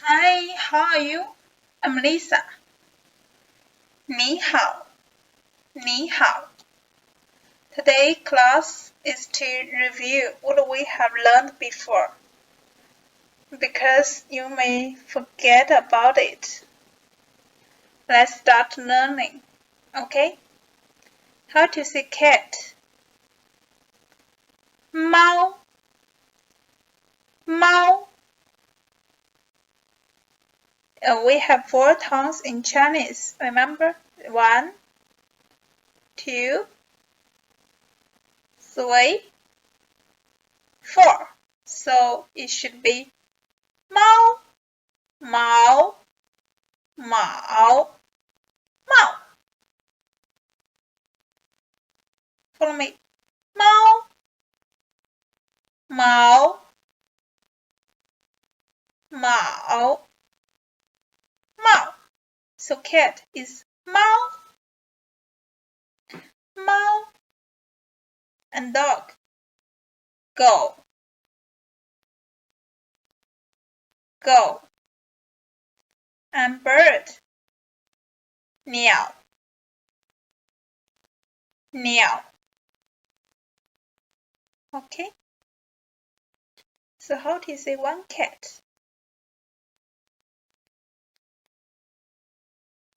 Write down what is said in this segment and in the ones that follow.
Hi, how are you? I'm Lisa. 你好，你好. Today class is to review what we have learned before, because you may forget about it. Let's start learning, okay? How to say cat? 猫，猫. We have 4 tones in Chinese, remember? 1, 2, 3, 4. So it should be 猫，毛，毛，猫. Follow me. 猫，毛，毛，猫. So cat is 猫,猫. And dog, go, go. And bird, 鸟，鸟. Okay? So how to say one cat?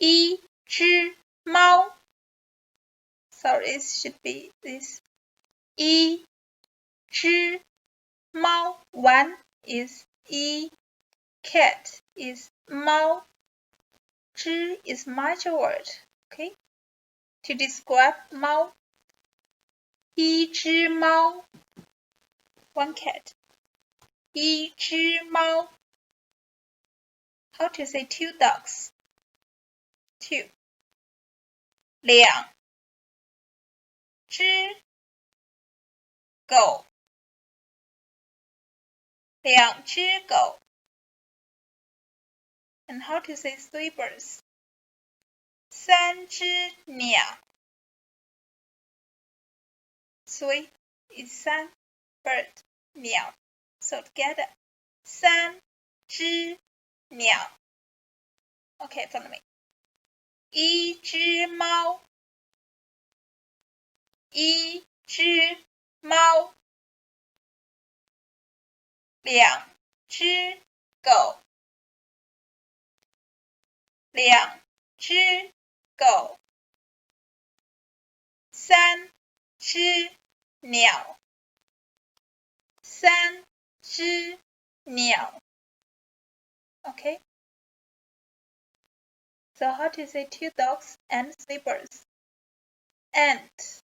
一只猫. Sorry, it should be this. 一只猫. One is 一, cat is 猫. 只 is major word. Okay? To describe 猫. 一只猫. One cat. 一只猫. How to say two dogs? Two. 两只狗. 两只狗. And how to say three birds? 三只鸟. Three is 三, bird, 鸟. So together, 三只鸟. Okay, follow me. 一只猫. 一只猫. 两只狗. 两只狗. 三只鸟. 三只鸟. Okay? So how to say two dogs and three birds? Ant.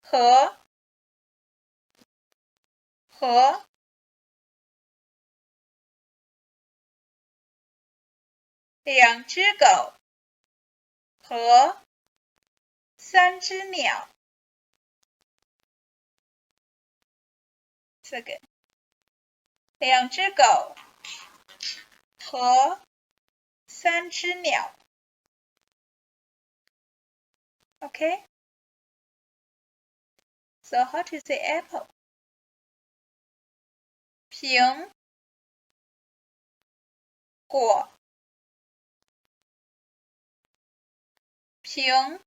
He. He. 两只狗和三只鸟。这个两只狗和三只鸟。Okay? So how to say apple? 苹果。苹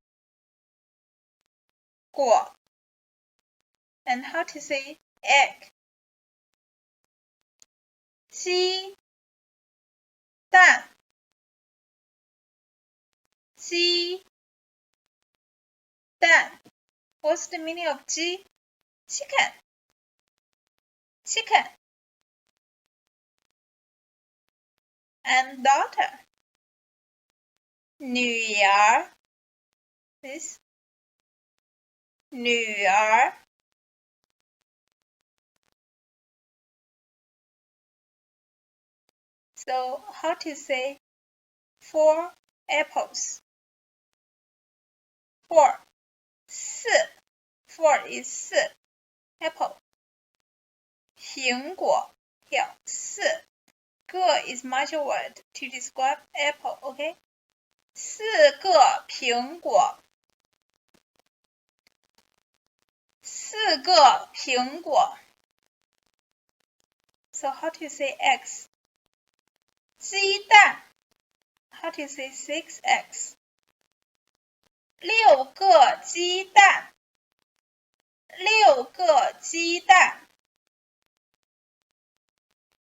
果。And how to say egg? 鸡蛋。鸡蛋。What's the meaning of 鸡? Chicken. Chicken. And daughter. 女儿。This. 女儿。So how to say 4 apples? 4. 四. 4 is 四. Apple. 苹果. Here, 四. 个 is major word to describe apple, okay? 四个苹果。四4个苹果。So how to say eggs? 鸡蛋 How to say 6 eggs? 6个鸡蛋。6个鸡蛋。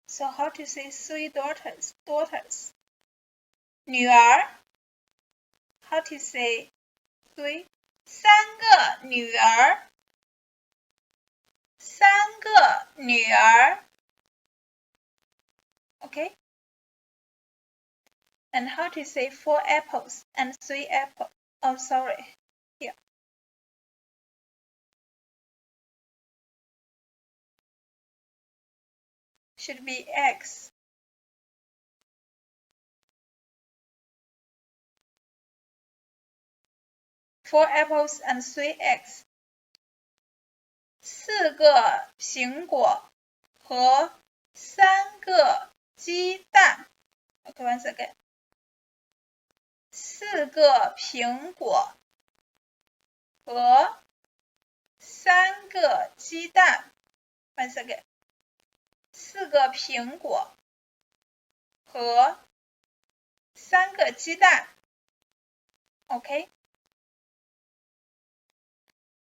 So how to say 3 daughters? Daughters. 女儿 How to say 3? 3个女儿。3个女儿。Okay? And how to say 4 apples and 3 apples? Oh, sorry. Here. Should be eggs. Four apples and 3 eggs. 4个苹果和3个鸡蛋。Okay, once again. 4个苹果和3个鸡蛋。Once again. 4个苹果和3个鸡蛋。Okay?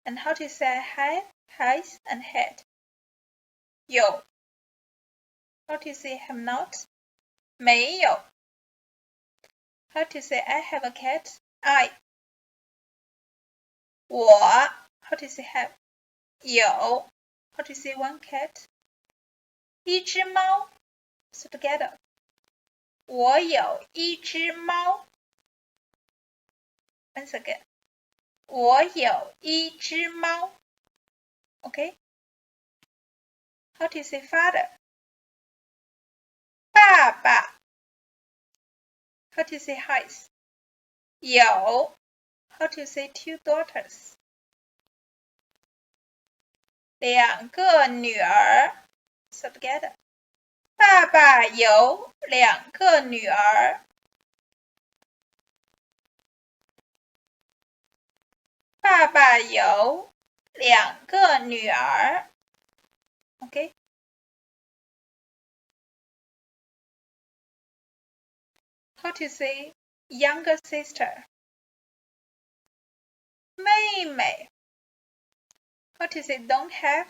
And how to say head, eyes, and head? 有 How to say have not? 没有 How to say I have a cat? I 我 How to say have? 有 How to say one cat? 一只猫 So together 我有一只猫 Once again 我有一只猫 Okay? How to say father? 爸爸 How to say eyes? 有 How to say 2 daughters? 2个女儿 So together 爸爸有2个女儿。爸爸有2个女儿。Okay? How to say younger sister? 妹妹。How to say don't have?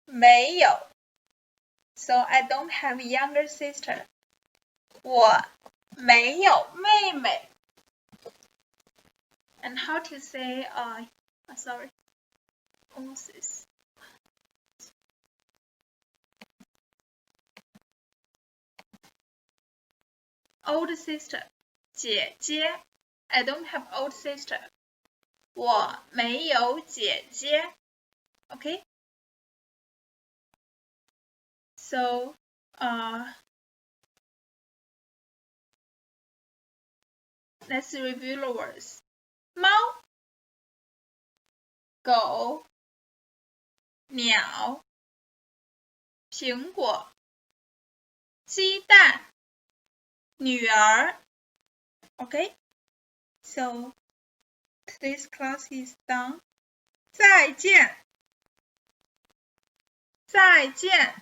没有。So I don't have younger sister. 我没有妹妹。And how to say sorry. Almost is. Old sister. 姐姐。I don't have old sister. 我没有姐姐。Okay? So, let's review the words. 猫 狗 鸟 苹果 鸡蛋 女儿 Okay? So, today's class is done. 再见再见